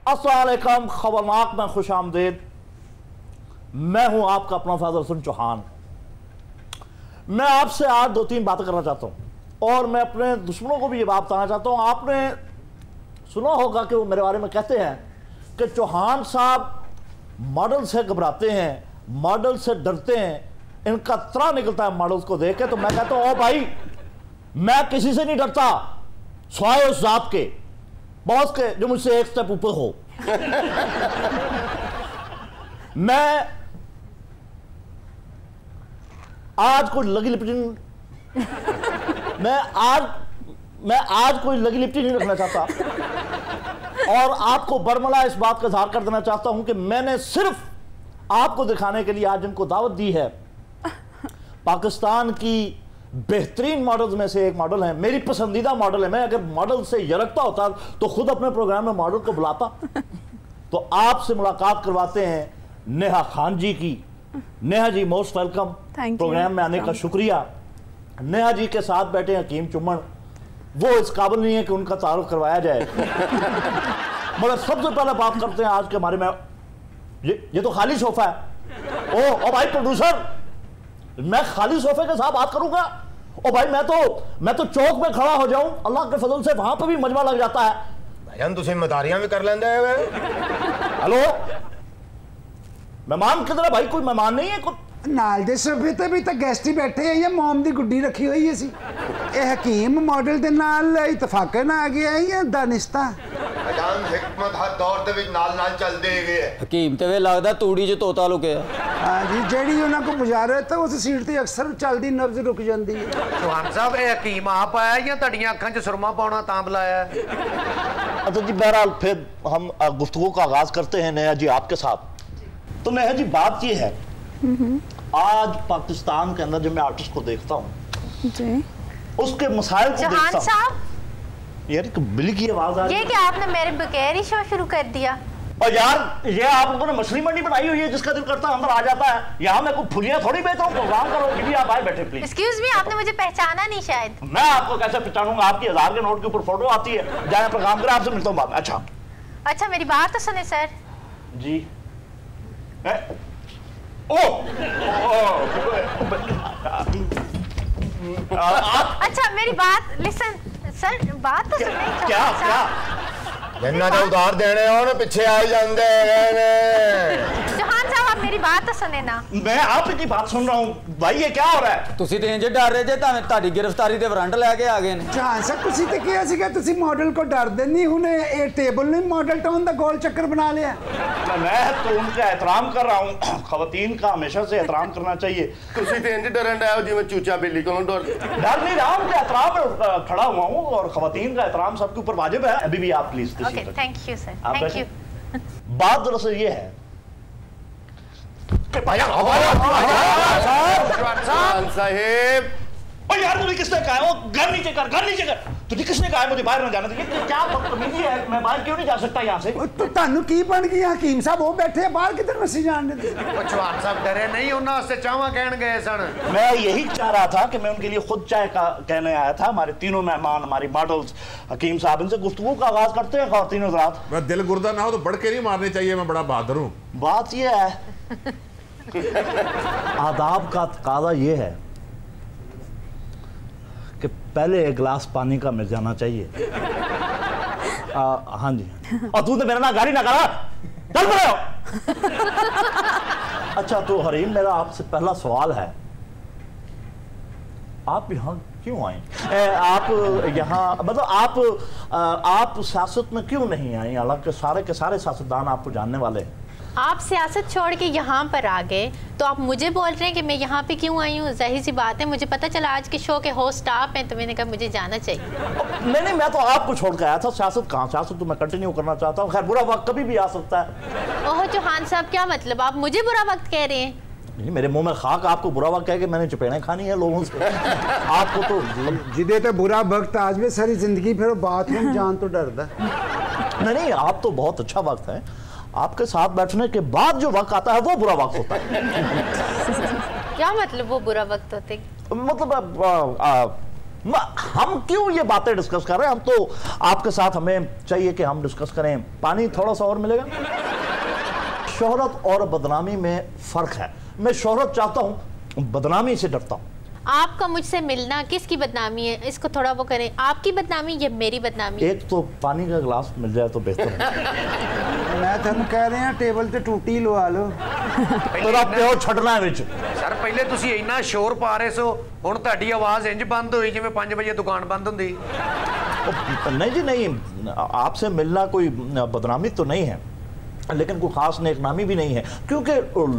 अस्सलाम वालेकुम, खबरनाक में खुश आमदीद। मैं हूं आपका अपना फैजल हसन चौहान। मैं आपसे आज 2-3 बातें करना चाहता हूं और मैं अपने दुश्मनों को भी ये बात बताना चाहता हूं। आपने सुना होगा कि वो मेरे बारे में कहते हैं कि चौहान साहब मॉडल से घबराते हैं, मॉडल से डरते हैं, इनका त्राह निकलता है मॉडल्स को देख के। तो मैं कहता हूं ओ भाई, मैं किसी से नहीं डरता स्वाय उस जात के बॉस के जो मुझसे एक स्टेप ऊपर हो। मैं आज कोई लगी लिपटी मैं आज कोई लगी लिपटी नहीं रखना चाहता और आपको बरमला इस बात का इजहार कर देना चाहता हूं कि मैंने सिर्फ आपको दिखाने के लिए आज इनको दावत दी है। पाकिस्तान की बेहतरीन मॉडल्स में से एक मॉडल है, मेरी पसंदीदा मॉडल है। मैं अगर मॉडल से यरकता होता तो खुद अपने प्रोग्राम में मॉडल को बुलाता। तो आपसे मुलाकात करवाते हैं नेहा खान जी की। Neha ji most welcome programme में आने का शुक्रिया। नेहा जी के साथ बैठे हकीम चुम्मन, वो इस काबिल नहीं है कि उनका तारुफ करवाया जाए। मगर सबसे पहले बात करते हैं आज के हमारे में, ये तो खाली सोफा है। ओ भाई प्रोड्यूसर, मैं खाली सोफे के साथ बात करूंगा? ओ भाई मैं तो चौक में खड़ा हो जाऊं, अल्लाह के फजल से वहां पर भी मजमा लग जाता है। भाईजान तुम मदारियां भी कर लेंदे हैं। हेलो, मेहमान किधर है भाई? कोई मेहमान नहीं है? नाल दे सोफे ते भी तो गेस्ट ही बैठे हैं या मोम दी गुड्डी रखी हुई है सी। ए हकीम मॉडल दे नाल इतफाकन आ गया है या दानिस्ता? भाईजान हिकमत हर दौर दे विच नाल चलदे गए। हकीम ते वे लगदा तूड़ी च तोता लुके। हां जी, जेड़ी उन्हां को गुजारे तो उस सीट ते अक्सर चलदी नब्ज रुक जांदी है। चौहान साहब ए हकीम आप आया या तड़ियां अखां च सुरमा पाउणा तां बुलाया? अच्छा जी, बहरहाल फिर हम गुफ्तगू का आगाज करते हैं नेहा जी आपके साथ। तो नेहा जी बात ये है, आज पाकिस्तान के अंदर जब मैं आर्टिस्ट को देखता हूँ जी, उसके मसाइल को देखता हूँ। यार बिल्ली की आवाज आ रही है। ये क्या आपने मेरे बगैर ही शो शुरू कर दिया? और यार ये आप लोगों ने मछली मंडी बनाई हुई है, जिसका दिल करता है अंदर आ जाता है। यहाँ मैं कोई फुलियां थोड़ी बेचता हूँ। प्रोग्राम करो भी, आप आए बैठे प्लीज। एक्सक्यूज मी, आपने मुझे पहचाना नहीं शायद। मैं आपको कैसे पहचानूंगा? आपकी 1000 के नोट के ऊपर फोटो आती है। जाए प्रोग्राम करें, आपसे मिलता हूँ बाद में। अच्छा मेरी बात तो सुने सर जी। अच्छा मेरी बात लिसन सर, बात तो सुने। क्या जिन्ना दे उधार देने हो ना पीछे आ जांदे ने। चौहान साहब आप मेरी बात तो सुने ना। मैं आपकी बात सुन रहा हूँ भाई, ये क्या हो रहा है? ਤੁਸੀਂ ਤੇ ਇੰਜ ਡਰ ਰਹੇ ਜੇ ਤੁਹਾਡੀ ਗ੍ਰਿਫਤਾਰੀ ਦੇ ਵਾਰੰਟ ਲੈ ਕੇ ਆ ਗਏ ਨੇ। ਹਾਂ ਸਰ, ਤੁਸੀਂ ਤੇ ਕਿਹਾ ਸੀਗਾ ਤੁਸੀਂ ਮਾਡਲ ਕੋ ਡਰਦੇ ਨਹੀਂ, ਹੁਣ ਇਹ ਟੇਬਲ ਨੇ ਮਾਡਲ टाउन ਦਾ ਗੋਲ ਚੱਕਰ बना लिया। मैं तो उनका एहतराम कर रहा हूँ। खवातीन का हमेशा से एहतराम करना चाहिए। तुसी ते इंज डरन डे हो जिवें चूचा बिल्ली कोलों डर नहीं रहा हूँ, एहतराम में खड़ा हुआ हूँ और खवातीन का एहतराम सबके ऊपर वाजिब है। अभी भी आप please. Okay, thank you sir, thank you. बात दरअसल ये है कि साहिब यार मुझे किसने कहा है वो घर नीचे कर तुझे किसने कहा है मुझे बाहर न जाने दीजिए? क्या बदतमीजी है, मैं बाहर क्यों नहीं जा सकता यहाँ से? तो तानू की बन गई हकीम साहब? वो बैठे बाहर किधर मसी जान दे। चौहान साहब डरे नहीं, उन्हां से चावा कहन गए सन। मैं यही चाह रहा था कि मैं उनके लिए खुद चाय का कहने आया था। हमारे तीनों मेहमान, हमारी मॉडल्स, हकीम साहब, इनसे गुफ्तगू का आगाज करते हैं। ख़वातीन हज़रात, मैं दिल गुर्दा ना हो तो बढ़ के नहीं मारने चाहिए, मैं बड़ा बहादुर हूँ। बात ये है आदाब का तकाज़ा ये है कि पहले एक गिलास पानी का मिल जाना चाहिए। हाँ जी। और तूने मेरा ना गाड़ी ना करा, चल पड़े। अच्छा तो हरीम, मेरा आपसे पहला सवाल है, आप यहाँ क्यों आए? आप यहाँ मतलब आप सियासत में क्यों नहीं आए? हालांकि सारे के सारे सियासतदान आपको जानने वाले हैं। आप सियासत छोड़ के यहाँ पर आ गए तो आप मुझे बोल रहे हैं कि मैं यहाँ पे क्यों आई हूँ? जाहिर सी बात है, मुझे पता चला आज के शो के होस्ट आप हैं तो मैंने कहा मुझे जाना चाहिए। नहीं, मैं तो आपको छोड़ के आया था। सियासत कहाँ? सियासत तो मैं कंटिन्यू करना चाहता हूँ। खैर, बुरा वक्त कभी भी आ सकता है। ओह चौहान साहब, क्या मतलब आप मुझे बुरा वक्त कह रहे हैं? नहीं, मेरे मुंह में खाक आपको बुरा वक्त कह के मैंने चपेड़े खानी है लोगों से। आपको तो जिदे तो बुरा वक्त आज भी सारी जिंदगी फिर बाथरूम जान तो डरदा। नहीं, आप तो बहुत अच्छा वक्त है। आपके साथ बैठने के बाद जो वक्त आता है वो बुरा वक्त होता है। क्या मतलब वो बुरा वक्त होते? मतलब हम क्यों ये बातें डिस्कस कर रहे हैं? हम तो आपके साथ हमें चाहिए कि हम डिस्कस करें। पानी थोड़ा सा और मिलेगा? शोहरत और बदनामी में फर्क है। मैं शोहरत चाहता हूं, बदनामी से डरता हूं। आपका मुझसे मिलना किसकी बदनामी है? इसको थोड़ा वो करें। आपकी बदनामी या मेरी बदनामी? एक तो पानी का गिलास मिल जाए तो बेहतर है। मैं ਤੁਹਾਨੂੰ ਕਹਿ ਰਿਹਾ ਟੇਬਲ ਤੇ ਟੂਟੀ ਲਵਾ ਲਓ। तेरा प्यो छड़ना है विच। ਸਰ ਪਹਿਲੇ ਤੁਸੀਂ ਇੰਨਾ ਸ਼ੋਰ ਪਾ ਰਹੇ ਸੋ, ਹੁਣ ਤੁਹਾਡੀ ਆਵਾਜ਼ ਇੰਜ ਬੰਦ ਹੋਈ ਜਿਵੇਂ 5 ਵਜੇ ਦੁਕਾਨ ਬੰਦ ਹੁੰਦੀ। नहीं जी नहीं, आपसे मिलना कोई बदनामी तो नहीं है, लेकिन कोई खास नेकनामी भी नहीं है, क्योंकि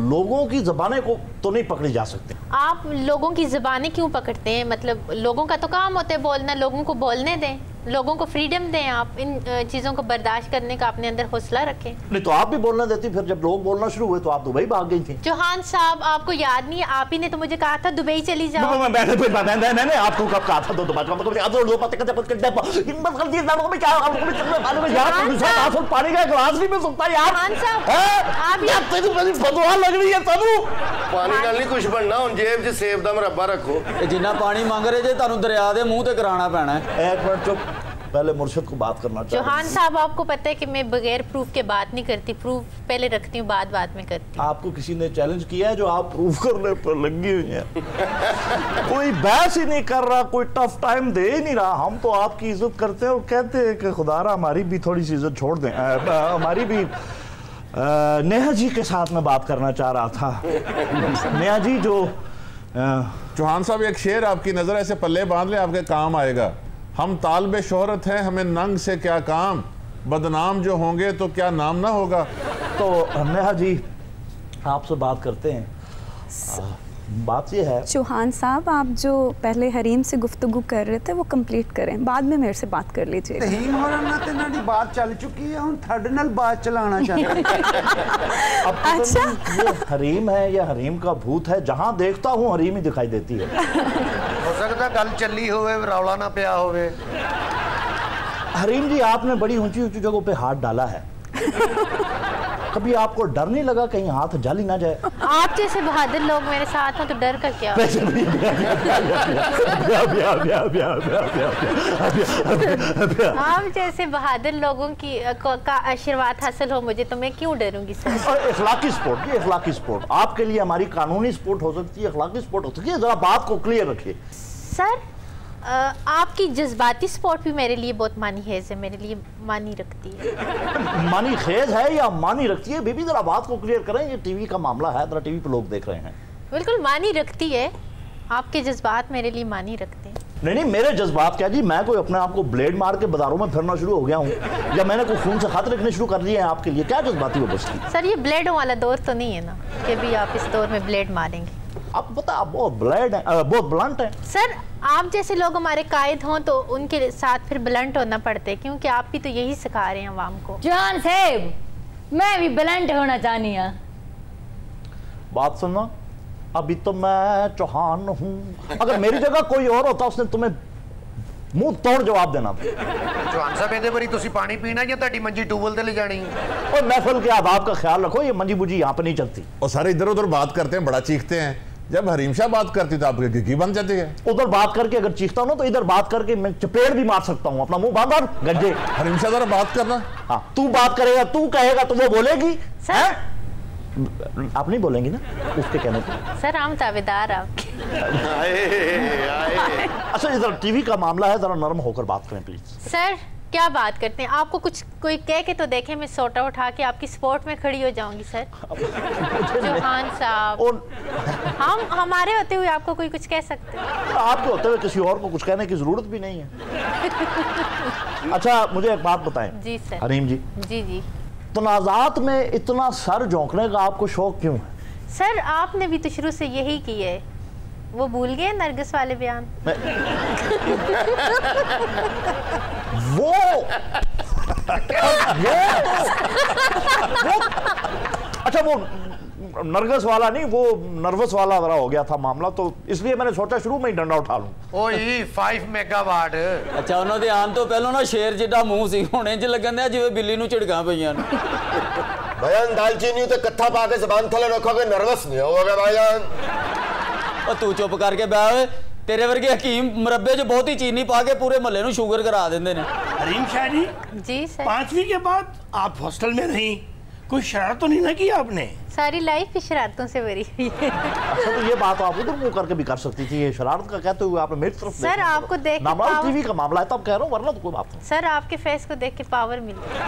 लोगों की ज़बानें को तो नहीं पकड़ी जा सकती। आप लोगों की ज़बानें क्यों पकड़ते हैं? मतलब लोगों का तो काम होता है बोलना, लोगों को बोलने दें, लोगों को फ्रीडम दें। आप इन चीज़ों को बर्दाश्त करने का अपने अंदर हौसला रखें। नहीं तो आप भी बोलना देती, फिर जब लोग बोलना शुरू हुए तो आप दुबई भाग गई थी। चौहान साहब, आपको याद नहीं है? आप ही ने तो मुझे कहा था दुबई चली जाओ। मैंने आपको कब कहा था? पानी का गिलास नहीं मिल सकता यार। लग रही है तनु। पानी नाल नहीं कुछ बनना, हुण जेब च सेब दा मुरब्बा रखो। जिन्ना पानी मंग रहे जे तुहानू दरिया दे मुंह ते कराना पैना है। एक मिनट चुप, पहले मुर्शिद को बात करना चाहिए। चौहान साहब, आपको पता है कि मैं बगैर प्रूफ के बात नहीं करती। प्रूफ पहले रखती हूँ, बाद में करती हूँ। आपको किसी ने चैलेंज किया है जो आप प्रूफ करने पर लगी हुई हैं? कोई बहस ही नहीं कर रहा, कोई टफ टाइम दे ही नहीं रहा। हम तो आपकी इज्जत करते हैं और कहते हैं कि खुदारा हमारी भी थोड़ी सी इज्जत छोड़ दें। हमारी भी नेहा जी के साथ मैं बात करना चाह रहा था। नेहा जी जो चौहान साहब, एक शेर आपकी नजर ऐसे पल्ले बांध ले, आपके काम आएगा। हम तालबे शोहरत हैं, हमें नंग से क्या काम, बदनाम जो होंगे तो क्या नाम ना होगा। तो नेहा जी आपसे बात करते हैं। बात ये है, चौहान साहब, आप जो पहले हरीम से गुफ्तगू कर रहे थे वो कंप्लीट करें, बाद में मेरे से बात कर लीजिए। तहीम होਰਾਂ ਨਾਲ ਤੇ ਇਹਨਾਂ ਦੀ ਬਾਤ ਚੱਲ ਚੁੱਕੀ ਹੈ, ਹੁਣ ਤੁਹਾਡੇ ਨਾਲ ਬਾਤ ਚਲਾਉਣਾ ਚਾਹੁੰਦੇ हैं। अब अच्छा। ये हरीम है या हरीम का भूत है? जहां देखता हूं हरीम ही दिखाई देती है। ਹੋ ਸਕਦਾ ਗੱਲ ਚੱਲੀ ਹੋਵੇ, ਰੌਲਾ ਨਾ ਪਿਆ ਹੋਵੇ। हरीम जी, आपने बड़ी ऊंची ऊंची जगहों पे हाथ डाला है, कभी आपको डर नहीं लगा कहीं हाथ जल ही ना जाए? आप जैसे बहादुर लोग मेरे साथ हो तो डर का क्या? आप जैसे बहादुर लोगों की का आशीर्वाद हासिल हो मुझे, तो मैं क्यों डरूंगी सर? और इखलाकी स्पोर्ट, ये इखलाकी स्पोर्ट आपके लिए हमारी कानूनी स्पोर्ट हो सकती है, इखलाकी स्पोर्ट हो सकती है। जरा बात को क्लियर रखिए। सर, आपकी जज्बाती स्पोर्ट भी मेरे लिए बहुत मानी हेज है, मेरे लिए मानी रखती है। मानी खेज है या मानी रखती है? बेबी जरा बात को क्लियर करें, ये टीवी का मामला है, जरा टीवी पे लोग देख रहे हैं। बिल्कुल मानी रखती है, आपके जज्बात मेरे लिए मानी रखते हैं। नहीं नहीं, मेरे जज्बात क्या जी, मैं कोई अपने आप को ब्लेड मार के बाजारों में फिरना शुरू हो गया हूँ या मैंने कोई खून से खत लिखने शुरू कर लिए हैं आपके लिए? क्या जज्बाती हो बस? सर, ये ब्लेडों वाला दौर तो नहीं है ना कि भी आप इस दौर में ब्लेड मारेंगे। आपको पता आप बहुत ब्लेड है, बहुत ब्लंट है। सर, आप जैसे लोग हमारे कायद हों तो उनके साथ फिर ब्लंट होना पड़ता है, क्योंकि आप भी तो यही सिखा रहे हैं अवाम को। चौहान साहब, मैं भी ब्लंट होना चाहनी हूँ। बात सुनना, अभी तो मैं चौहान हूँ, अगर मेरी जगह कोई और होता उसने तुम्हें मुंह तोड़ जवाब देना था। चौहान साहब, ਇਹਦੇ ਵਾਰੀ ਤੁਸੀਂ ਪਾਣੀ पीना या ਤੁਹਾਡੀ मंजी ट्यूबवेल ਤੇ ले जानी? और महफिल के आदाब का ख्याल रखो, ये मंजी बुजी यहाँ पे नहीं चलती। और सारे इधर उधर बात करते हैं, बड़ा चीखते हैं। जब हरीम शाह बात करती तो आपकी गिगी बन जाती है। उधर बात करके अगर चीखता हूँ तो इधर बात करके मैं चपेड़ भी मार सकता हूँ। अपना मुंह बांध गज्जे। हरीम शाह जरा बात करना। हाँ, तू बात करेगा, तू कहेगा तो वो बोलेगी। सर, आप नहीं बोलेंगी ना उसके कहने पे? सर, हम ताबेदार आपके। अच्छा, इधर टीवी का मामला है, जरा नरम होकर बात करें प्लीज। सर, क्या बात करते हैं? आपको कुछ कोई कह के तो देखे, मैं सोटा उठा के आपकी स्पोर्ट में खड़ी हो जाऊंगी। सर चौहान साहब, हम हमारे होते हुए आपको कोई कुछ कह सकते हैं? आपके होते हुए किसी और को कुछ कहने की जरूरत भी नहीं है। अच्छा, मुझे एक बात बताएं। जी सर। हरीम जी। जी जी। तनाज़ात में इतना सर झोंकने का आपको शौक क्यों है? सर, आपने भी तो शुरू से यही की है। वो भूल गए नरगिस वाले बयान? वो अच्छा, वो नरगिस वाला नहीं, वो नर्वस वाला जरा हो गया था मामला, तो इसलिए मैंने सोचा शुरू में ही डंडा उठा लूं। ओए 5 मेगावाट। अच्छा, ਉਹਨਾਂ ਦੇ ਆਉਣ ਤੋਂ ਪਹਿਲਾਂ ਨਾ ਸ਼ੇਰ ਜਿੱਡਾ ਮੂੰਹ ਸੀ, ਹੁਣ ਇੰਜ ਲੱਗਣ ਦਿਆ ਜਿਵੇਂ ਬਿੱਲੀ ਨੂੰ ਝਿੜਕਾਂ ਪਈਆਂ ਨੇ। भाईजान दालचीनी तो कत्था पाके जबान थले रखोगे, नर्वस नहीं होगे भाईजान। ਉਹ ਤੂੰ ਚੁੱਪ ਕਰਕੇ ਬਹਿ ਓਏ, तेरे वर्गे हकीम मुरब्बे च बहुत ही चीनी पा के पूरे महल्ले ਨੂੰ ਸ਼ੂਗਰ करा देंदे ने। हरीम शाह जी जी सर। 5वीं के बाद आप हॉस्टल में रहीं, कोई शरारत तो नहीं ना की आपने? सारी लाइफ ही शरारतों से भरी हुई है। अच्छा तो ये बात आप उधर मुंह करके भी कर सकती थी, ये शरारत का कहते हुए आपने मेरी तरफ सर आपको देख के मामला टीवी का मामला है तब कह रहा हूँ, वरना तो कोई बात नहीं। सर आपके फेस को देख के पावर मिलती है।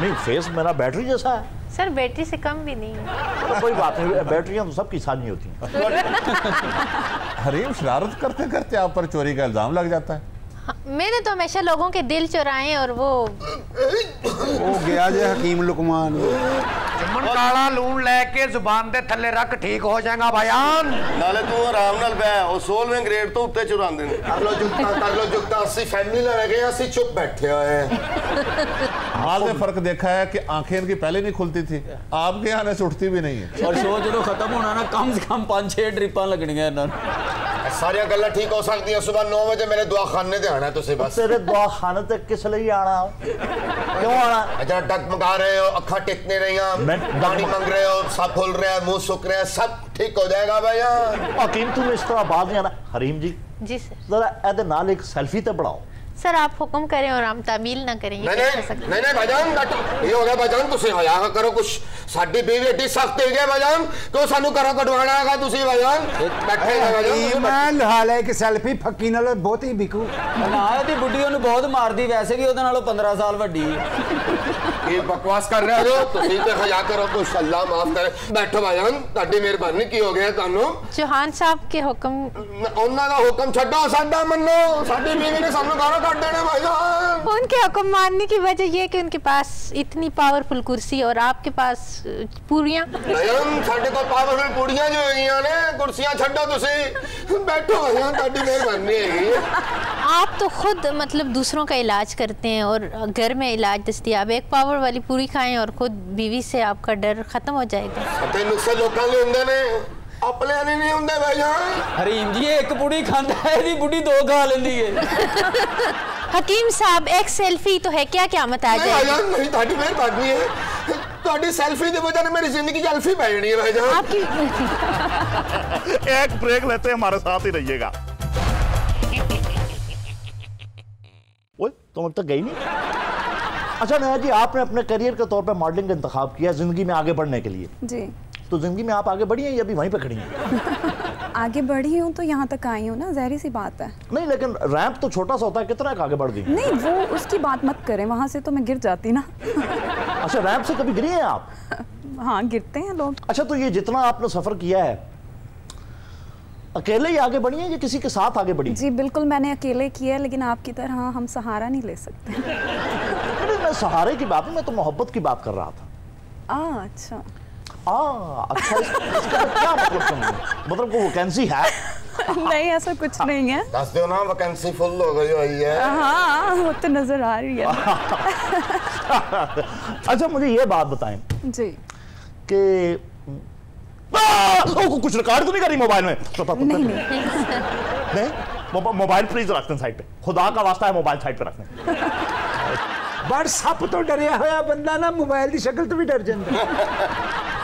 नहीं फेस मेरा बैटरी जैसा है सर बैटरी से कम भी नहीं है। तो कोई बात नहीं, बैटरियां तो सबकी साझी होती हैं। हरीम शरारत करते करते आप पर चोरी का इल्जाम लग जाता है। मैंने तो हमेशा लोगों के दिल चुराए और वो गया जे हकीम लुकमान जमन काला लून लेके जुबान दे थल्ले रख ठीक हो जाएगा भाईजान। नाले तू आराम नाल बै ओ 16वें ग्रेड तो उत्ते चुरांदे ने। कर लो जुगता असि फैमिली ना रह गए, असि चुप बैठे हुए हैं। हाल में फर्क देखा है कि आंखें इनकी पहले नहीं खुलती थी, आपके आने से उठती भी नहीं है। और शो जो खत्म होना ना कम से कम 5-6 ड्रिपां लगणियां इन्हां सारियां गल्लां ठीक हो सकती हैं। सुबह 9 बजे मेरे दुआखाने ते आना तुसी बस। तेरे दुआखाने ते किस लिए आना? क्यों आना? अच्छा डगमगा रहे हो, अखा टेक नहीं रही, दाढ़ी मांग रहे हो, सब फूल रहे हैं, मुंह सूख रहे हैं, सब ठीक हो जाएगा भैया। हकीम तुम इस तरह बात नहीं आना। हरीम जी जी सर जरा एदे नाल एक सेल्फी ते बढ़ाओ। सर आप हुक्म करें और हम तामील ना करें, ये कैसे हो सकता है? नहीं भाईजान ये हो गया भाईजान, तुसी होया करो कुछ। साडी बीवी एडी सख्त है भाईजान तो सानू करो कटवाना है तुसी भाईजान। बैठे भाईजान मैं हाल है कि सेल्फी फक्की नाल बहुत ही बिकू ना दी बुढ़ी ओनु बहुत मारदी, वैसे भी ओदे नालों 15 साल वड्डी है। ये बकवास कर रहे हो तुसी ते हया करो कुछ, अल्लाह माफ करे। बैठो भाईजान ताडी मेहरबानी की हो गया तानू। चौहान साहब के हुक्म उन्हां दा हुक्म छड्डो, साडा मन्नो। साडी बीवी ने सानू गाना काट देना भाईजान। उनके हुक्म मानने की वजह ये कि उनके पास इतनी पावरफुल कुर्सी और आपके पास पूरियां। भाईजान साडे को पावरफुल पूड़ियां जो हैगियां ने, कुर्सियां छड्डो तुसी। बैठो भाईजान ताडी मेहरबानी हैगी। आप तो खुद मतलब दूसरों का इलाज करते हैं और घर में इलाज दस्तियाब है। एक पावर वाली पूरी खाएं और खुद बीवी से आपका डर खत्म हो जाएगा। ते नुस्खे लोकां दे हुंदे ने, अपने नहीं हुंदे भाईजान। हरीम जी एक बुढ़ी खांदा है, दी बुढ़ी 2 खा लेंदी है। हकीम साहब एक सेल्फी तो है, क्या क़यामत आ जाएगी? भाईजान नहीं ताड़ी मेहरबानी है, ताड़ी सेल्फी दी वजह से मेरी जिंदगी जल्फी पै जानी है भाईजान। आपकी एक ब्रेक लेते हैं, हमारे साथ ही रहिएगा। ओए तुम अब तक गई नहीं? अच्छा नया जी आपने अपने करियर के तौर पे मॉडलिंग का इंतखाब किया जिंदगी में आगे बढ़ने के लिए जी। तो जिंदगी में आप आगे बढ़ी हैं या अभी वहीं पे खड़ी हैं? आगे बढ़ी हूँ तो यहाँ तक आई हूँ ना, ज़ाहिर सी बात है। नहीं लेकिन रैंप तो छोटा सा होता है, कितना आगे बढ़ गई? नहीं वो उसकी बात मत करें, वहाँ से तो मैं गिर जाती ना। अच्छा रैंप से कभी गिरी हैं आप? हाँ गिरते हैं लोग। अच्छा तो ये जितना आपने सफर किया है अकेले ही आगे बढ़ी हैं या किसी के साथ आगे बढ़ी? जी बिल्कुल मैंने अकेले किया है, लेकिन आपकी तरह हम सहारा नहीं ले सकते। नहीं मैं सहारे की बात नहीं, मैं तो मोहब्बत की बात कर रहा था। अच्छा अच्छा इसका क्या मतलब कोई वैकेंसी है? नहीं ऐसा कुछ नहीं है। दस दो ना वैकेंसी फुल हो गई हुई है। हाँ वो तो नजर आ रही है। अच्छा मुझे ये बात बताएं जी कि कुछ रिकॉर्ड तो नहीं करी मोबाइल में? नहीं मोबाइल प्लीज रखते हैं साइड पे, खुदा का वास्ता है मोबाइल साइड पे रखते हैं। बड़ सप तो डरिया होया बंदा ना मोबाइल की शक्ल तो भी डर जाता।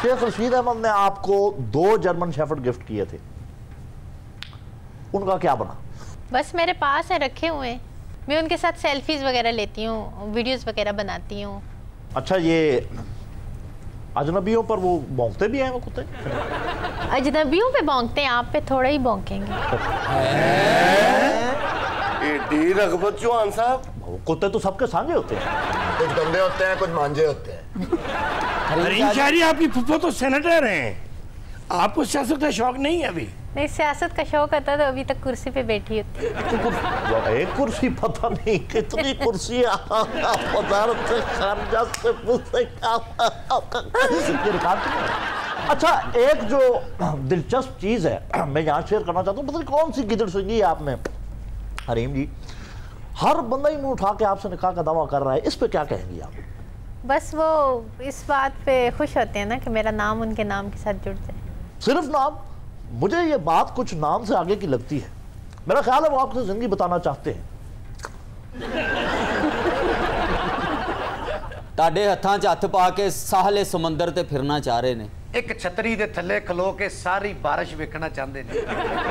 शेख रशीद अहमद ने आपको 2 जर्मन शेफर्ड गिफ्ट किए थे, उनका क्या बना? बस मेरे पास है, रखे हुए हैं। मैं उनके साथ सेल्फीज वगैरह लेती हूँ, वीडियोस वगैरह बनाती हूँ। अच्छा ये अजनबियों पर वो भौंकते भी हैं वो कुत्ते? अजनबियों पे भौंकते हैं, आप पे थोड़ा ही भौंकेंगे। एडी रगबत चौहान साहब, कुत्ते तो सबके साझे होते हैं, कुछ गंदे होते हैं कुछ मांझे होते हैं। हरीम शाह जी आपकी फुफ्फो तो सेनेटर हैं, आपको सियासत का शौक नहीं है अभी? नहीं सियासत का शौक होता तो अभी तक कुर्सी पे बैठी होती। एक कुर्सी पता नहीं कितनी कुर्सी अच्छा एक जो दिलचस्प चीज है मैं यहाँ शेयर करना चाहता हूँ, पता नहीं कौन सी गिदड़ सुनी है आपने हरीम जी, हर बंदा ही मुंह उठा के आपसे निकाह का दावा कर रहा है, इस पे क्या कहेंगी आप? बस वो इस बात पे खुश होते हैं ना कि मेरा नाम उनके नाम के साथ जुड़ जाए। सिर्फ नाम? मुझे ये बात कुछ नाम से आगे की लगती है, मेरा ख्याल है वो आपसे जिंदगी बताना चाहते हैं। ताडे हत्थां च हत्थ पा के साहले समंदर ते फिरना चाह रहे ने। ਇੱਕ ਛਤਰੀ ਦੇ ਥੱਲੇ ਖਲੋ ਕੇ ਸਾਰੀ ਬਾਰਿਸ਼ ਵੇਖਣਾ ਚਾਹੁੰਦੇ ਨੇ।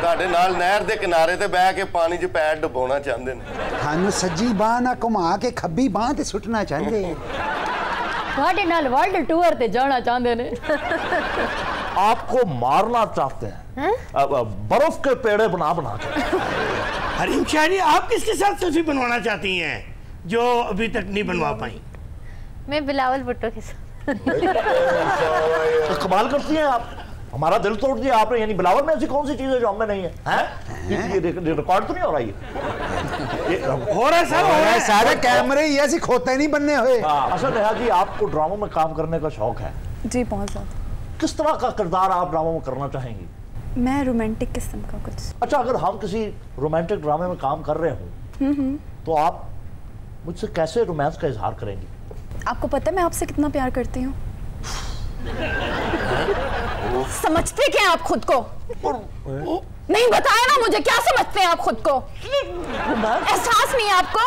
ਤੁਹਾਡੇ ਨਾਲ ਨਹਿਰ ਦੇ ਕਿਨਾਰੇ ਤੇ ਬਹਿ ਕੇ ਪਾਣੀ 'ਚ ਪੈਰ ਡੁਬੋਣਾ ਚਾਹੁੰਦੇ ਨੇ। ਸਾਨੂੰ ਸੱਜੀ ਬਾਹ ਨਾਲ ਘੁਮਾ ਕੇ ਖੱਬੀ ਬਾਹ ਤੇ ਸੁੱਟਣਾ ਚਾਹੁੰਦੇ ਆ। ਤੁਹਾਡੇ ਨਾਲ वर्ल्ड टूर ਤੇ ਜਾਣਾ ਚਾਹੁੰਦੇ ਨੇ। आपको मारना चाहते हैं, बर्फ के पेड़े बना बना के। हरीम शाहरी, आप किसके साथ सेल्फी बनवाना चाहती हैं जो अभी तक नहीं बनवा पाई? मैं बिलावल भुट्टो के साथ। कमाल करती हैं आप, हमारा दिल तोड़ दिया आपने। यानी बिलावल में ऐसी कौन सी चीज है जो हमें नहीं है? ये रिकॉर्ड तो नहीं हो रहा है? हो रहा है सर, हो रहा है। सारे कैमरे ही ऐसे खोते नहीं बनने हुए। अच्छा नेहा जी, आपको ड्रामों में काम करने का शौक है? जी बहुत ज़्यादा। किस तरह का किरदार आप ड्रामों में करना चाहेंगी? मैं रोमांटिक किस्म का कुछ। अच्छा, अगर हम किसी रोमांटिक ड्रामे में काम कर रहे हों तो आप मुझसे कैसे रोमांस का इजहार करेंगी? आपको पता है मैं आपसे कितना प्यार करती हूँ? समझते क्या आप खुद को? नहीं बताया ना मुझे, क्या समझते हैं आप खुद को? एहसास नहीं है आपको?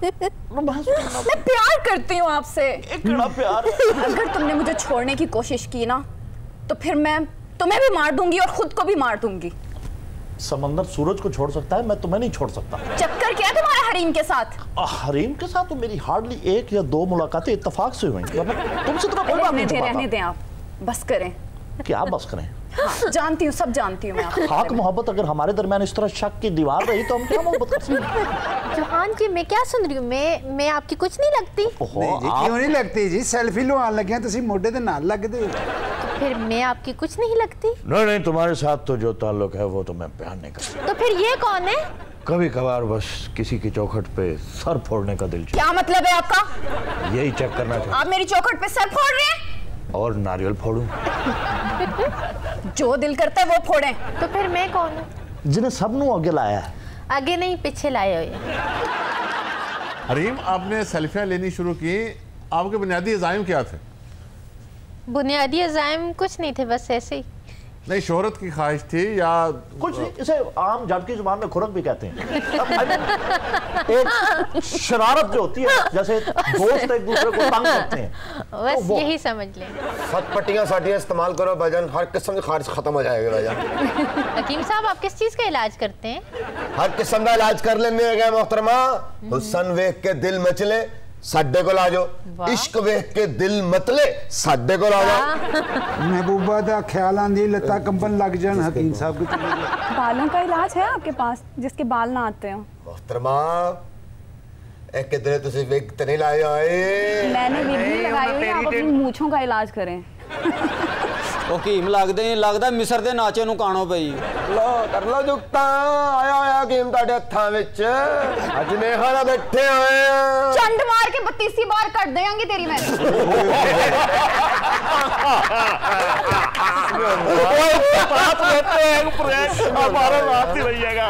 मैं प्यार करती हूँ आपसे। प्यार अगर तुमने मुझे छोड़ने की कोशिश की ना तो फिर मैं तुम्हें भी मार दूंगी और खुद को भी मार दूंगी। समंदर सूरज को छोड़ सकता है, मैं तुम्हें नहीं छोड़ सकता। चक्कर क्या तुम्हारा हरीम के साथ? हरीम के साथ तो मेरी हार्डली 1 या 2 मुलाकातें इत्तेफाक से हुई। तुमसे तो कोई बात नहीं छुपाता। रहने दें आप, बस करें। क्या बस करें? हाँ, जानती हूँ, सब जानती हूँ मैं। खाक मोहब्बत अगर हमारे दरमियान इस तरह शक की दीवार रही तो हम क्या मोहब्बत कर सकते हैं? चौहान जी, मैं क्या सुन रही हूँ? मैं आपकी कुछ नहीं लगती? नहीं जी, क्यों नहीं लगती जी? सेल्फी लवान लगे हैं, तुसी मोढे ते नाल लगदे हो। फिर मैं आपकी कुछ नहीं लगती? नहीं, तुम्हारे साथ तो जो ताल्लुक है वो तो मैं बयान नहीं कर सकता। तो फिर ये कौन है? कभी कभार बस किसी की चौखट पे सर फोड़ने का दिल क्या मतलब है आपका? यही चेक करना चाहता। आप मेरी चौखट पे सर फोड़ रहे हैं? और नारियल फोड़ूं? जो दिल करता है वो फोड़े। तो फिर मैं कौन हूँ? जिन्हें सबनों आगे लाया है। आगे नहीं, पीछे लाए हुए। हरीम, आपने सेल्फियां लेनी शुरू की, आपके बुनियादी अज़ाइम क्या थे? बुनियादी अज़ाइम कुछ नहीं थे, बस ऐसे ही। नहीं, शोहरत की ख्वाहिश थी या कुछ नहीं? इसे आम जट की जुबान में खुरक भी कहते हैं। एक शरारत जो होती है, जैसे दोस्त एक दूसरे को तंग करते हैं, बस तो यही समझ लें। फटपट्टियां साटियां इस्तेमाल करो भाईजान, हर किस्म की खारिश खत्म हो जाएगी भाईजान। हकीम साहब, आप किस चीज का इलाज करते हैं? हर किस्म का इलाज कर लेने गए मोहतरमा। हुस्न वेख के दिल मचले, साडे को ला जाओ। इश्क वेख के दिल मतले, साडे को ला जाओ। महबूबा दा ख्याल आंदी, लता कंबन लग जान हकीम साहब के। बालों का इलाज है आपके पास, जिसके बाल ना आते हो? मोहतरमा, एक किधरे तुसी विग ते नहीं लाए आए? मैंने विग नहीं लगाई हुई, आप अपनी मूंछों का इलाज करें। हकीम लगदा मिस्र दे नाचे नूं काणो पई। लो कर लो जुगता, आया हकीम तुहाडे हत्थां विच। अज नेहा नाल बैठे होए आ। चंड मार के 32 बार कट देंगी तेरी मैं। बात लेते हैं प्रेस, हमारा रात ही रहिएगा।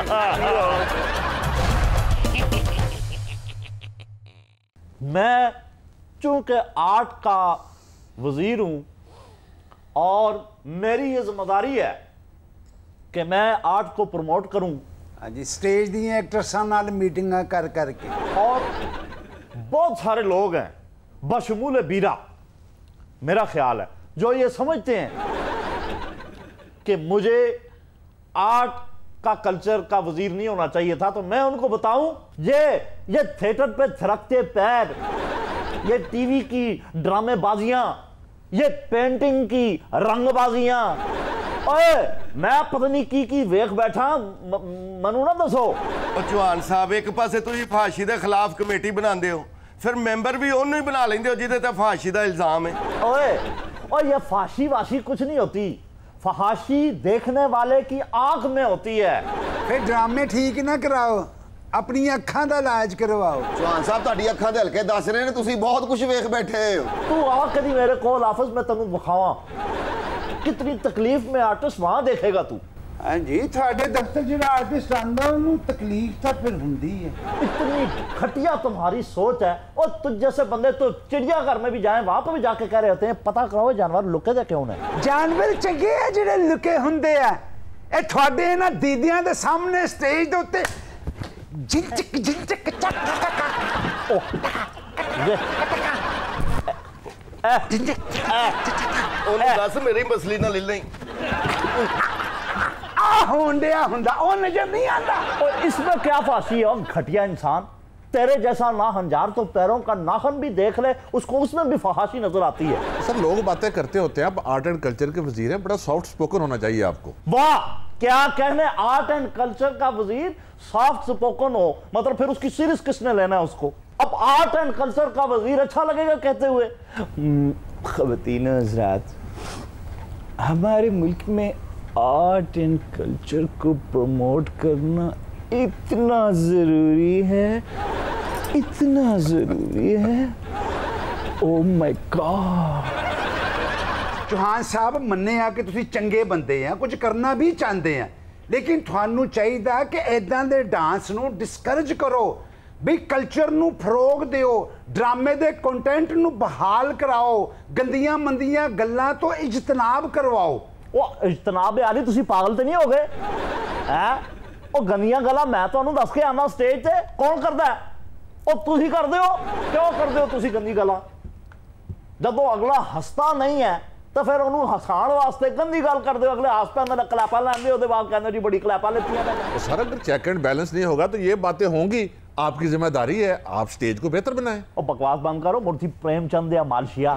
मैं चूंकि आर्ट का वजीर हूं और मेरी ये जिम्मेदारी है कि मैं आर्ट को प्रमोट करूं। हाँ जी, स्टेज दी एक्ट्रेसां नाल मीटिंगां कर करके। और बहुत सारे लोग हैं, बशमूल बीरा, मेरा ख्याल है, जो ये समझते हैं कि मुझे आर्ट का कल्चर का वजीर नहीं होना चाहिए था। तो मैं उनको बताऊं, ये थिएटर पे थिरकते पैर, ये टीवी की ड्रामेबाजियां, ये पेंटिंग की रंगबाजियां, ओए मैं पता नहीं की वेख बैठा, मनु ना दसो। चौहान साहब, एक पासे तुसीं फांसी के खिलाफ कमेटी बनाते हो, फिर मेंबर भी उन्होंने ही बना लेंदे हो जिहदे ते फांसी का इल्जाम है। ओए ये फांसी वाशी कुछ नहीं होती, फहाशी देखने वाले की आंख में होती है। फिर ड्रामे ठीक ना कराओ, अपनी अखां दा इलाज करवाओ। चौहान साहब, तुहाडी अखां दे हल्के दस रहे ने, तुसीं बहुत कुछ वेख बैठे हो। तू आ कदी मेरे कोल आफिस में तैनूं विखावां, कितनी तकलीफ में आर्टिस्ट वहां देखेगा तू। हाँ जी, थोड़े दफ्तर जो आर्टिस्ट आंदा उन्हें तकलीफ तो फिर हुंदी है। इतनी घटिया तुम्हारी सोच है। और तुझ जैसे बंदे तो चिड़ियाघर में भी जाएं, वहां पर भी जाके कह रहे होते हैं पता करो जानवर लुके दे क्यों ने। जानवर चंगे है जिहड़े लुके हुंदे आ। ए थोड़े ना दीदियां दे सामने स्टेज दे उत्ते जिंचक जिंचक चक ਉਹਨੂੰ ਦੱਸ ਮੇਰੀ ਮਸਲੀ ਨਾ ਲੈ ਲਈ होंडिया हुंदा ओ नजर नहीं आता। और इसमें क्या फांसी है घटिया इंसान, तेरे जैसा ना हंजार तो पैरों का नाखन भी देख ले, उसको उसमें भी फहाशी नजर आती है। सर लोग बातें करते होते हैं, आप आर्ट एंड कल्चर के वजीर हैं, बड़ा सॉफ्ट स्पोकन होना चाहिए आपको। वाह, क्या कहने, आर्ट एंड कल्चर का वजीर सॉफ्ट स्पोकन हो, मतलब फिर उसकी सीरीज किसने लेना है उसको? अब आर्ट एंड कल्चर का वजीर अच्छा लगेगा कहते हुए? ख़वातीन हज़रात, हमारे मुल्क में आर्ट एंड कल्चर को प्रमोट करना इतना जरूरी है, इतना जरूरी है। Oh my God. चौहान साहब मन्ने आ कि तुसी चंगे बंदे हैं, कुछ करना भी चाहते हैं, लेकिन थानू चाहिए कि इदां दे डांस नू डिस्करेज करो, भी कल्चर नू फरोग दिओ, ड्रामे दे कंटेंट नू बहाल कराओ, गंदियां मंदियां गल्लां तो इजतनाब करवाओ। वो इजतनाब यानी तुसी पागल तो नहीं हो गए हैं? वो गंदियां गल्लां मैं तुहानू दस के आना स्टेज ते, कौन करदा है? ओ तुसी करदे हो, क्यों करदे हो तुसी गंदी गल्लां? जदों अगला हसता नहीं है तो फिर उन्होंने हसाण वास्ते गंदी गल कर दो, अगले हसता ना क्लैपा लैंदे, ओदे बाद कहंदे जी बड़ी क्लैपा लेतियां ने। सर अगर चेक एंड बैलेंस नहीं होगा तो ये बातें होंगी, आपकी जिम्मेदारी है, आप स्टेज को बेहतर बनाएं। और बकवास बंद करो, मुर्ती प्रेमचंद या मालशिया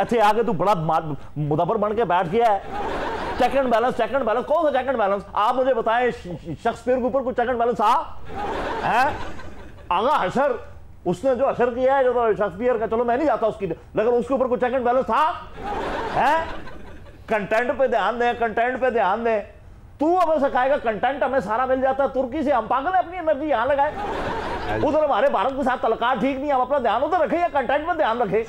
इत्थे आके तू बड़ा मुदब्बर बन के बैठ गया है। Check and balance, check and balance, कौन सा चेक एंड बैलेंस? आप मुझे बताएं, शेक्सपियर के ऊपर कुछ चेक एंड बैलेंस था? आगा हशर, उसने जो असर किया है, जो तो शेक्सपियर का, चलो मैं नहीं जाता उसकी, लेकिन उसके ऊपर कुछ चेक एंड बैलेंस था? कंटेंट पे ध्यान दें, कंटेंट पे ध्यान दें। तू हमें सिखाएगा कंटेंट हमें सारा मिल जाता है तुर्की से, हम पागल है अपनी एनर्जी यहाँ लगाए? उधर हमारे भारत के साथ तलकार ठीक नहीं, हम अपना ध्यान उधर रखे या कंटेंट में ध्यान रखे?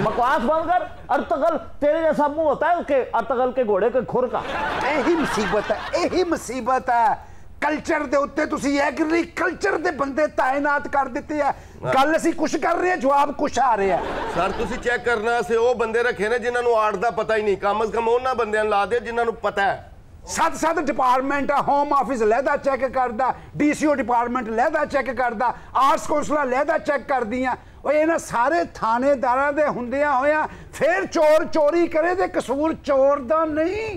बकवास बंद कर। अर्तगल तेरे जैसा मुंह होता है उसके, अर्तगल के घोड़े के खुर का। यही मुसीबत है, यही मुसीबत है। कल्चर दे उत्ते तुसी एग्रीकल्चर दे बंदे तायनात कर दिते हैं, गल असी कुछ कर रहे हैं, जवाब कुछ आ रहे हैं। सर तुसी चेक करना से वो बंदे रखे ने जिन्हां नूं आर्ट दा पता ही नहीं, कम से कम उन्हां बंदियां ला दे जिन्हां नूं पता है। 7 डिपार्टमेंट है, होम ऑफिस लहदा चेक करदा, डीसीओ डिपार्टमेंट लहदा चेक करदा, आर्ट्स कौंसलर लहदा चेक कर दियां। इन्हां सारे थानेदारां दे हुंदियां होया फिर चोर चोरी करे ते कसूर चोर दा नहीं,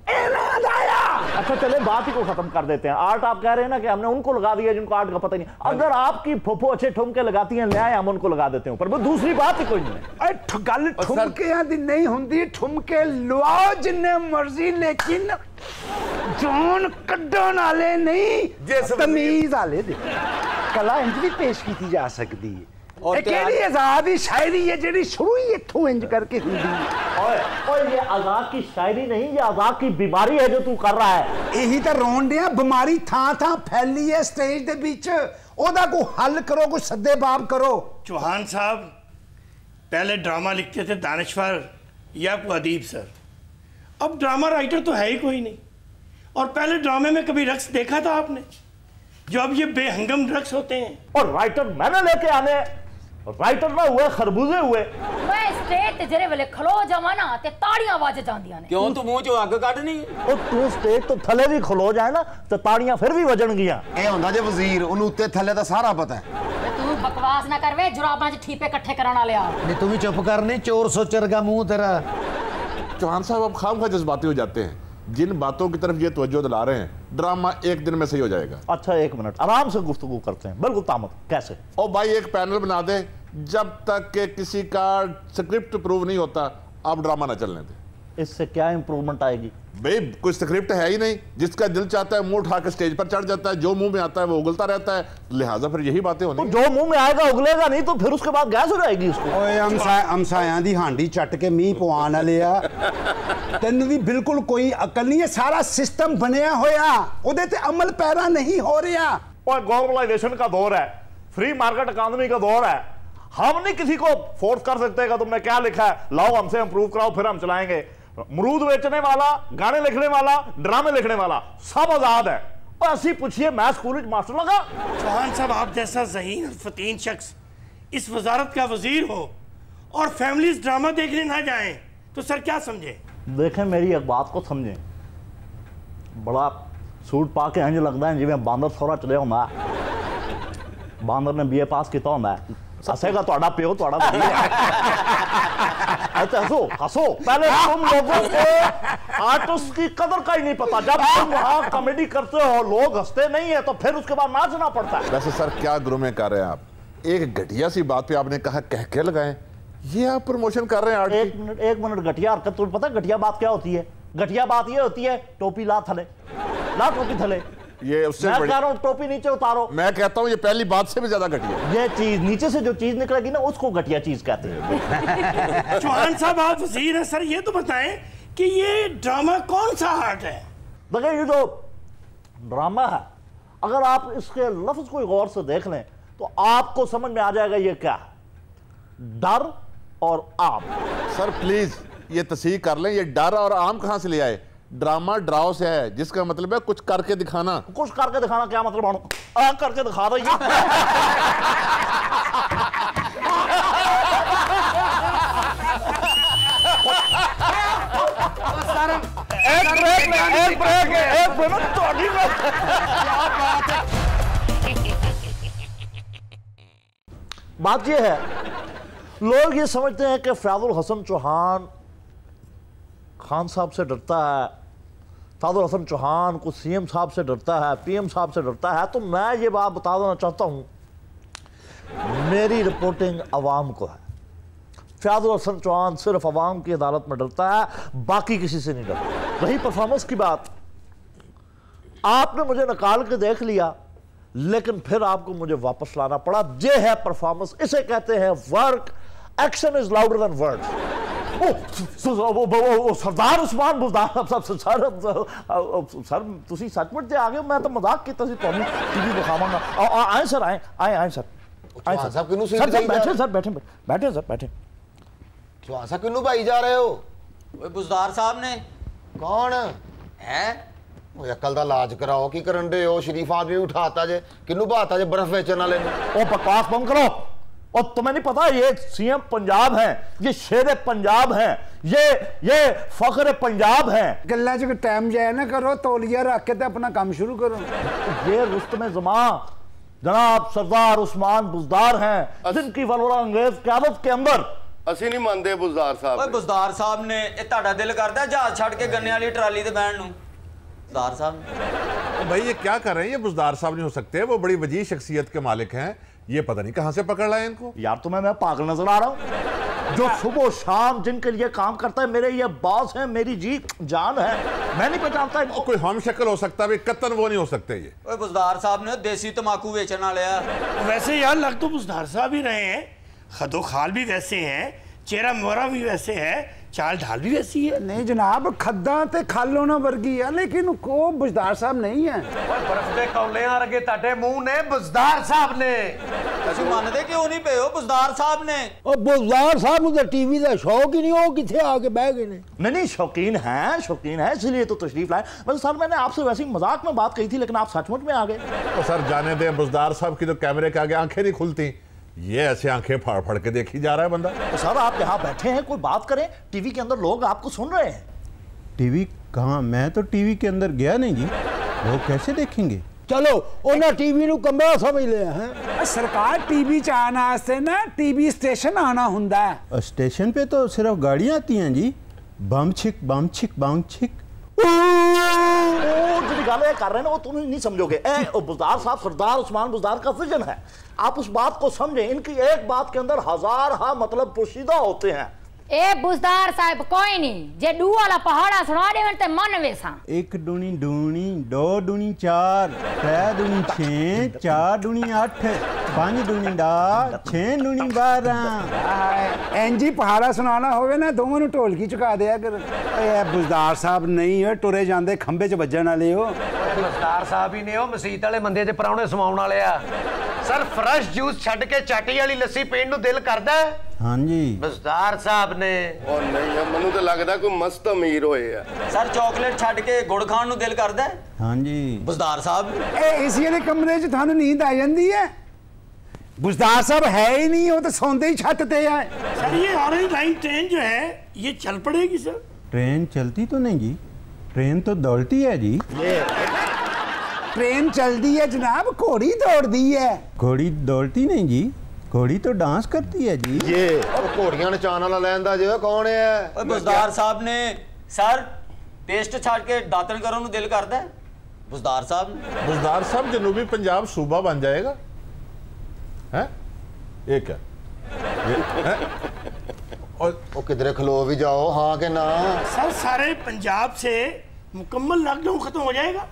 अच्छा चले बात ही को खत्म कर देते हैं। आर्ट आप कह रहे हैं ना कि हमने उनको लगा दिया जिनको आर्ट का पता नहीं। अगर आपकी फुफो अच्छे ठुमके लगाती हैं, न्याय हम उनको लगा देते हैं ऊपर, दूसरी बात ही कोई नहीं है। गल ठुमके दी नहीं हुंदी, ठुमके लवाओ जिन्ने मर्जी, लेकिन जान कड्डण वाले नहीं, तमीज वाले दे। कला इंज भी पेश की जा सकती है। केड़ी आजादी शायरी है जेड़ी शुरू ही इत्थों इंज करके हुंदी है। ओए ये आजाद की शायरी नहीं, ये आजाद की बीमारी है जो तू कर रहा है। यही तो रोन दिया, बीमारी थां फैली है स्टेज दे बीच, ओदा को हल करो, कोई सद्दे बाब करो। चौहान साहब पहले ड्रामा लिखते थे दानिश्वर या कोई अदीब सर, अब ड्रामा राइटर तो है ही कोई नहीं। और पहले ड्रामे में कभी रक्स देखा था आपने, जो अब ये बेहंगम रक्स होते हैं? और राइटर मैंने लेके आने, राइटर ना हुए खरबूजे हुए। मैं स्टेज ते जेरे वेले खलो जावां ना ते ताड़ियां आवाज जांदियां ने। क्यों तू मुंह चो अग काटनी? ओ तू स्टेज तो थले भी खलो जाए ना तो ताड़ियां फिर भी वजणगियां। ए हुंदा जे वजीर, ओनू उत्ते थले दा सारा पता है। तू बकवास ना करवे, जुराबां च ठीपे इकट्ठे कराना लिया। नहीं तू भी चुप करनी, चोर सोचर का मुंह तेरा। चौहान साहब आप खामखा जज्बाती हो जाते हैं, जिन बातों की तरफ ये तवज्जो दिला रहे हैं, ड्रामा एक दिन में सही हो जाएगा। अच्छा एक मिनट, आराम से गुफ्तगू करते हैं, बिल्कुल तामत। कैसे? ओ भाई एक पैनल बना दे, जब तक के किसी का स्क्रिप्ट प्रूव नहीं होता आप ड्रामा ना चलने दें। इससे क्या इंप्रूवमेंट आएगी? भाई कोई स्क्रिप्ट है ही नहीं, जिसका दिल चाहता है मुंह उठा के स्टेज पर चढ़ जाता है, जो मुंह में आता है वो उगलता रहता है, लिहाजा फिर यही बातें होनी। जो मुंह में आएगा उगलेगा नहीं तो फिर उसके बाद गैस हो जाएगी उसको। ओए हमसायां दी हांडी चट के मींह पवान वाले आ, तैनूं भी बिल्कुल कोई अकल नहीं है। सारा सिस्टम बनया होया, ओदे ते अमल पैरा नहीं हो रहा। और ग्लोबलाइजेशन का दौर है, फ्री मार्केट इकोनॉमी का दौर है, हम नहीं किसी को फोर्स कर सकते कि तुमने क्या लिखा है, लाओ हमसे इंप्रूव कराओ फिर हम चलाएंगे। मरूद बेचने वाला, गाने लिखने वाला, ड्रामे लिखने वाला सब आजाद है। और ऐसी पूछिए मैं स्कूल में मास्टर लगा। चौहान साहब आप जैसा ज़हीन और फतीन शख्स इस वजारत का वजीर हो और फैमिलीज ड्रामा देखने ना जाएं तो सर क्या समझे? देखें मेरी एक बात को समझें, बड़ा सूट पा के इंज लगता है जिवें बांदर सोरा चले होंदा, बांदर ने BA पास किया होंदा, हसेगा तुहाडा प्यो तुहाडा ऐसे हंसो हंसो। पहले तुम लोगों को आर्टिस्ट की कदर का ही नहीं पता। जब तुम वहां कॉमेडी करते हो लोग हंसते नहीं है तो फिर उसके बाद नाचना पड़ता है। वैसे सर क्या ग्रुमे कर रहे हैं आप? एक घटिया सी बात पे आपने कहा कह के लगाएं, ये आप प्रमोशन कर रहे हैं आर्ट की। एक मिनट घटिया हरकत। तुम्हें पता घटिया बात क्या होती है? घटिया बात ये होती है टोपी ला थले, ला टोपी थले। ये उससे मैं कह रहा हूं टोपी नीचे उतारो। मैं कहता हूं ये पहली बात से भी ज्यादा घटिया। ये चीज नीचे से जो चीज निकलेगी ना उसको घटिया चीज कहते हैं। चौहान साहब आप वजीर हैं सर, ये तो बताएं कि ये ड्रामा कौन सा आर्ट है? देखिए ये जो ड्रामा है अगर आप इसके लफ्ज को गौर से देख लें तो आपको समझ में आ जाएगा ये क्या है। डर और आम। सर प्लीज ये तस्दीक कर लें, ये डर और आम कहां से ले आए? ड्रामा ड्राव से है जिसका मतलब है कुछ करके दिखाना। कुछ करके दिखाना क्या मतलब? करके दिखा रही है। बात यह है लोग ये समझते हैं कि फयाजुल हसन चौहान खान साहब से डरता है, फयाजुल हसन चौहान को सीएम साहब से डरता है, पीएम साहब से डरता है। तो मैं ये बात बता देना चाहता हूं, मेरी रिपोर्टिंग अवाम को है। फयाजुल हसन चौहान सिर्फ अवाम की अदालत में डरता है, बाकी किसी से नहीं डरता। रही परफॉर्मेंस की बात, आपने मुझे निकाल के देख लिया लेकिन फिर आपको मुझे वापस लाना पड़ा। ये है परफॉर्मेंस, इसे कहते हैं work. Action is louder than words. Sardar Usman Buzdar sir तुसी सचमुच आ गए, मैं तो मजाक किया टीवी दिखावांगा। आए सर, आए आए आए सर, आए सर बैठे सर, बैठे बैठे सर बैठे। चौहान साहब किन्नू भाई जा रहे हो? बुज़दार साहब ने। कौन है? अकल दा लाज कराओ, की करन दे हो? शरीफ आदमी उठाता जे, किन्नू बहाता जे बर्फ बेचने वाले ने। ओ बकवास बंद करो। और तुम्हें नहीं पता ये सीएम पंजाब है, ये शेर पंजाब है, ये फख्र पंजाब है। गल्ला जो टाइम जाए ना करो, तौलिया रख के अपना काम शुरू करो। ये रुस्तम जमा जनाब सरदार उस्मान बुज़दार हैं जिनकी वलवला अंग्रेज क़यादत के अंदर ਅਸੀਂ नहीं मानते बुज़दार साहब। ओए बुज़दार साहब ने ਇਹ ਤੁਹਾਡਾ ਦਿਲ ਕਰਦਾ ਜਹਾਜ਼ ਛੱਡ ਕੇ ਗੰਨੇ ਵਾਲੀ ਟਰਾਲੀ ਤੇ ਬੈਠਣ ਨੂੰ? बुज़दार साहब भाई ये क्या कर रहे हैं? ये बुज़दार साहब नहीं हो सकते, वो बड़ी वजीह शख्सियत के मालिक हैं। ये पता नहीं कहां से पकड़ लाए इनको। यार तुम्हें मैं पागल नजर आ रहा हूं? जो सुबह शाम जिनके लिए काम करता है, मेरे ये बॉस है, मेरी जी जान है, मैं नहीं पहचानता इनको। कोई हम शक्ल हो सकता है, कत्तन वो नहीं हो सकते। ये ओए बुज़दार साहब ने देसी तमाकू बेचने वाले हैं। वैसे यार लग तो बुज़दार साहब ही रहे हैं, खदो खाल भी वैसे हैं, चेहरा मोहरा भी वैसे है, चाल ढाल भी वैसी है। नहीं जनाब, खद्दा ते खालो ना वर्गी है, लेकिन को बुज़दार साहब नहीं है। बर्फ दे कौले वर्गे ताडे मुंह ने बुज़दार साहब ने। ਤੁਸੀਂ ਮੰਨਦੇ ਕਿਉਂ ਨਹੀਂ ਪਏ ਹੋ बुज़दार साहब ने? और बुज़दार साहब मुझे टीवी का शौक ही नहीं हो, किथे आके बह गए ने। नहीं शौकीन है इसलिए तो तशरीफ लाए। वैसे सर मैंने आपसे वैसे ही मजाक में बात कही थी लेकिन आप सचमुच में आ गए। तो सर जाने दें, बुज़दार साहब की तो कैमरे के आगे आंखें नहीं खुलती, ये ऐसे आंखें फाड़ फाड़ के देखी जा रहा है बंदा। तो सर आप यहाँ बैठे हैं, कोई बात करें, टीवी के अंदर लोग आपको सुन रहे हैं। टीवी कहाँ? मैं तो टीवी के अंदर गया नहीं जी, लोग कैसे देखेंगे? चलो उन्हें टीवी नु कमरा समझ ले हैं। सरकार टीवी च आना वास्ते ना टीवी स्टेशन आना हुंदा है। स्टेशन पे तो सिर्फ गाड़ियाँ आती हैं जी, बम छिक बम छिक बम छिक। जो निकाले कर रहे हैं ना वो तुम नहीं समझोगे। बुज़दार साहब सरदार उस्मान बुज़दार का विजन है, आप उस बात को समझें। इनकी एक बात के अंदर हजार मतलब पोशीदा होते हैं। ए बुज़दार साहब कोई नहीं, जे डू वाला पहाड़ा सुना देवन ते मन वेसा। एक दूनी दूनी, दो दूनी चार, त्रै दूनी छे, चार दूनी 8, 5 दूनी 10, 6 दूनी 12। एनजी पहाड़ा सुनाना होवे ना दोवां नूं ढोलकी चुका दिया कर। ए बुज़दार साहब नहीं है, टुरे जांदे खंबे च वजन वाले हो। बुज़दार साहब ही ने हो, मसीत वाले मंदे ते पराउणे समाउण वाले आ। सर फ्रेश जूस छੱਡ के चाटी वाली लस्सी पीण नूं दिल करदा है? हाँ जी बुज़दार साहब ने। और नहीं ਮੈਨੂੰ तो लगदा कोई मस्त अमीर होए है। सर चॉकलेट छੱਡ के गुड़ खाण नूं दिल करदा है? हाँ जी बुज़दार साहब। ए एसी वाले कमरे च थानू नींद आ जांदी है? बुज़दार साहब है ही नहीं, वो तो सौंदे ही छत ते है। सर ये ऑरेंज लाइन ट्रेन जो है ये चल पड़ेगी सर? ट्रेन चलती तो नहीं जी, ट्रेन तो दौड़ती है जी। ट्रेन चलती है जनाब, घोड़ी दौड़ती है। घोड़ी दौड़ती नहीं जी, घोड़ी तो डांस करती है जी। ये घोड़ियां नचाण वाला लैंदा जो कौन है? बुजदार साहब ने सर पेस्ट छाड़ के दातन करो नु दिल करता है। बुजदार साहब जनूबी पंजाब सूबा बन जाएगा है? एक है और किधरे खलो भी जाओ हाँ के ना। सर सारे पंजाब से मुकम्मल लॉकडाउन खत्म हो जाएगा।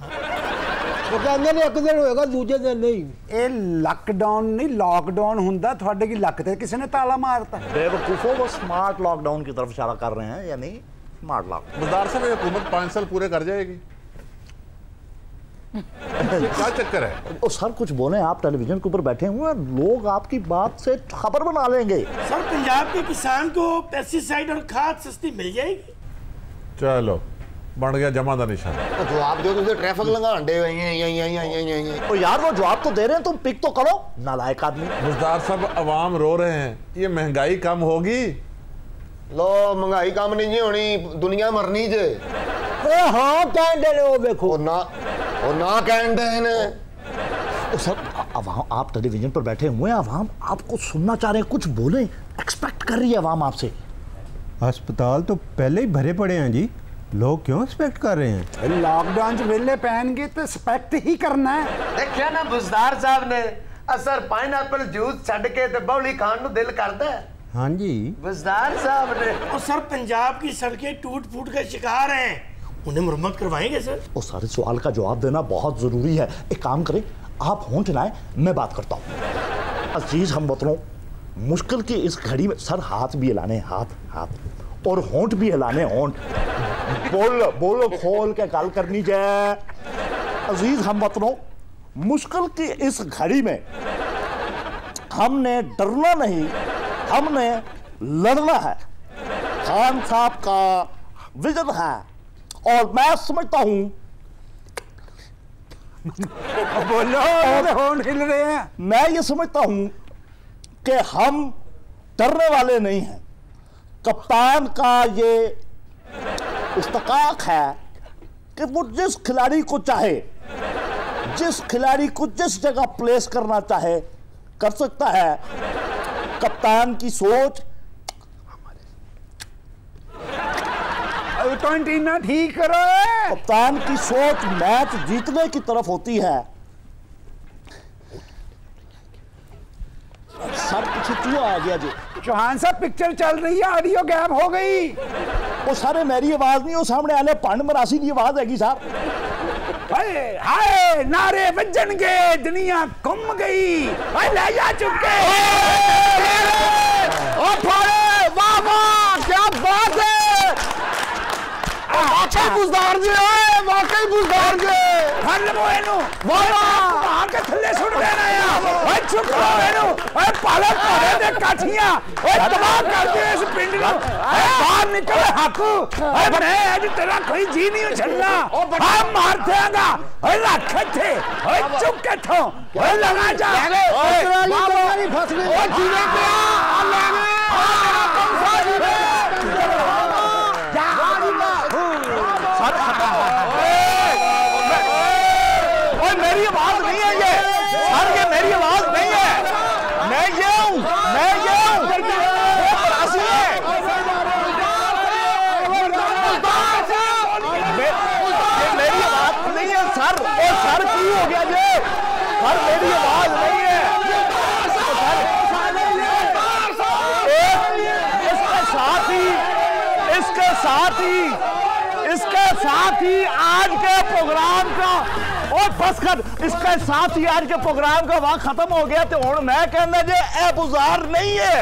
वो कहते ने एक दिन होएगा दूजे दिन नहीं। ये लॉकडाउन नहीं लॉकडाउन हुंदा थोड़े की लक ते किसी ने ताला मारता। बेवकूफों वो स्मार्ट लॉकडाउन की तरफ इशारा कर रहे हैं या नहीं? स्मार्ट लॉकडाउन बुजदार साहब हुकूमत 5 साल पूरे कर जाएगी। क्या चक्कर है? और सर कुछ बोले, आप टेलीविजन के ऊपर बैठे हुए हैं, लोग आपकी बात से खबर बना लेंगे। सर पंजाब के किसान को पेस्टिसाइड और खाद सस्ती मिल जाएगी। चलो बन गया जमा का निशान। तो जवाब दो, तुझे ट्रैफिक लगान दे तो यार वो जवाब तो दे रहे हैं, तुम पिक तो करो नालायक आदमी। बुजदार साहब अवाम रो रहे हैं, ये महंगाई कम होगी? लो महंगाई कम नहीं होनी, दुनिया मरनी जे। हाँ कहते ने वो देखो ना कहते हैं। सर अवाम, आप टेलीविजन पर बैठे हुए हैं, अवाम आपको सुनना चाह रहे हैं, कुछ बोले, एक्सपेक्ट कर रही है अवाम आपसे। अस्पताल तो पहले ही भरे पड़े हैं जी, लोग क्यों एक्सपेक्ट कर रहे हैं? लॉकडाउन च वेले पहनगे तो एक्सपेक्ट ही करना है। देखिया ना बुजदार साहब ने असर पाइनएप्पल जूस छड़ के ते बौली खान नु दिल करता है। हाँ जी बुजदार साहब ने। और सर पंजाब की सड़कें टूट फूट के शिकार हैं, उन्हें मुरम्मत करवाएंगे सर? वो सारे सवाल का जवाब देना बहुत जरूरी है। एक काम करें, आप होंठ हिलाएं, मैं बात करता हूँ। अजीज हमवतनों, मुश्किल की इस घड़ी में सर हाथ भी हिलाने, हाथ और होंठ भी हिलाने, होंठ। बोलो खोल के गल करनी जाए। अजीज हमवतनों, मुश्किल की इस घड़ी में हमने डरना नहीं, हमने लड़ना है। खान साहब का विजन है और मैं समझता हूं बोलो होंठ हिल रहे हैं। मैं ये समझता हूं कि हम डरने वाले नहीं हैं। कप्तान का ये इस्तकाक है कि वो जिस खिलाड़ी को चाहे, जिस खिलाड़ी को जिस जगह प्लेस करना चाहे कर सकता है। कप्तान की सोच ना ठीक करो। कप्तान की सोच मैच जीतने की तरफ होती है। सर पीछे क्यों आ गया जी? चौहान साहब पिक्चर चल रही है, ऑडियो गैप हो गई। वो सारे मेरी आवाज नहीं, वो सामने आले पंड मरासी की आवाज हैगी साहब। हाय नारे बजनगे, दुनिया घूम गई, ले जा चुके। वाह वाह क्या बात है, वाकई बुजदार जी, वाकई बुजदार जी। फल मोएनु वाह के थल्ले सुट देना यार। ओए चुप रहो एनु, ओए पालक पड़े दे काठियां, ओए तबाह कर दे इस पिंड को। ओए बाहर निकल हाकू, ओए बने आज तेरा कोई जी नहीं उछलना, हम मार देगा। ओए रख थे, ओए चुप के थो, ओए लगा जा। ओए तुम्हारी फंस गई, ओए जीने पे आ ले गए। मेरी आवाज नहीं है ये सर, ये मेरी आवाज नहीं है। मैं ये हूं, मैं ये हूं। ये मेरी आवाज नहीं है सर। और सर क्यों हो गया ये? सर मेरी आवाज नहीं है। इसके साथ ही आज के प्रोग्राम का और बस कर, इसके साथ ही आज के प्रोग्राम का वक्त खत्म हो गया। तो हुण मैं कहना जे ए बुजार नहीं है।